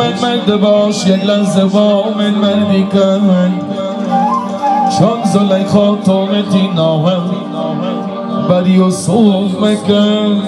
من مرد باش یک لحظه با من مردی کن چون زلیخا تو متینا بر یوسف مکن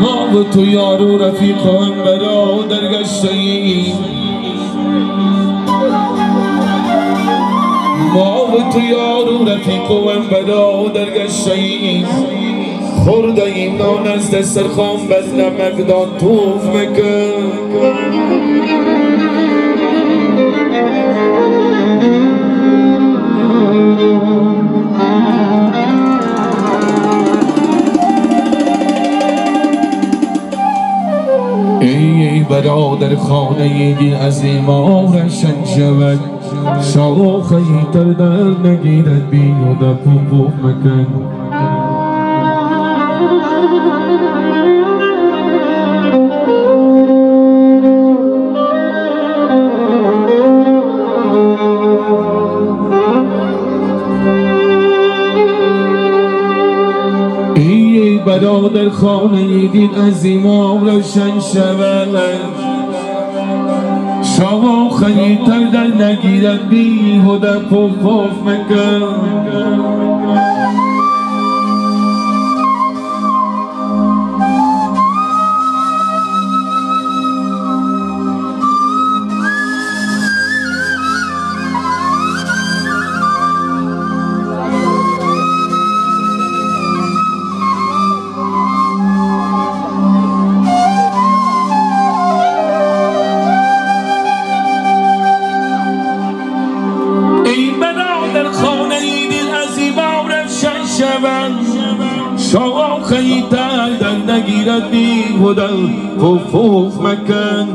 ما و تو یار و رفیق و هم برادر گشتیم ما و تو یار و رفیق و هم برادر گشتیم خورده ایم نان از دسترخوان بد نمکدان توف مکن ای برادر خانه دی عظیم آرشن شود شاخه تر در نگیرد بیاد پوپوف مکن ای برادر خانه دین عظیم روشن شود شاخه تر در نگیرد بیهوده پوف مکن شاخه تر در نگیرد بیهوده پوف مکن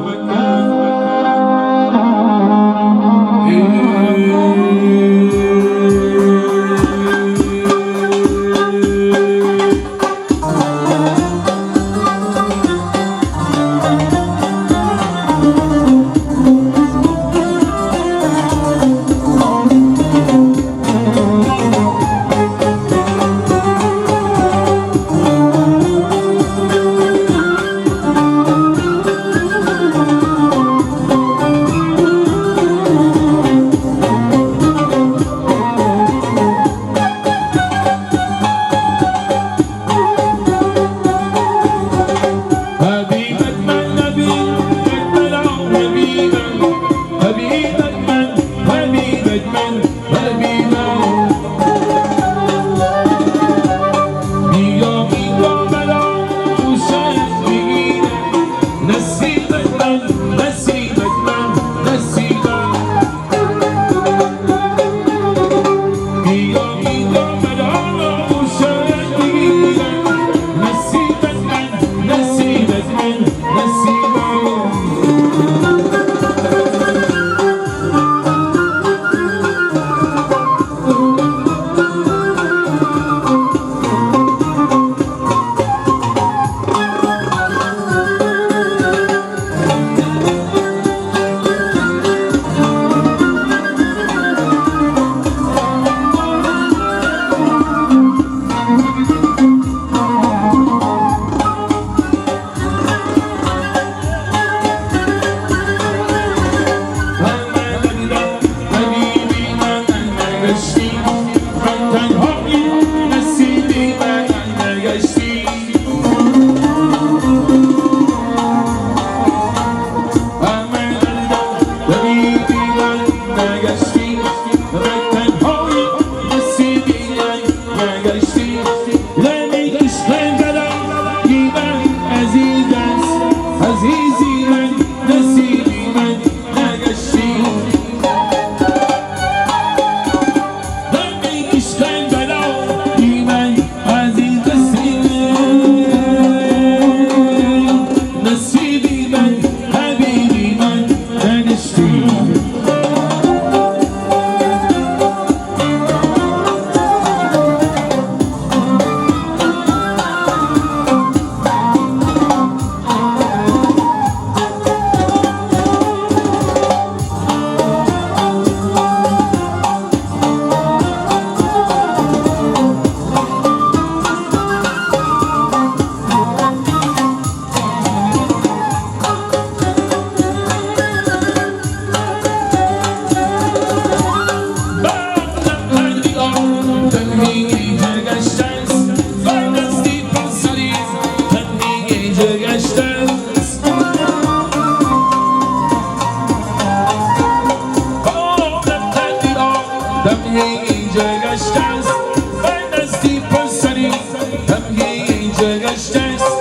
جست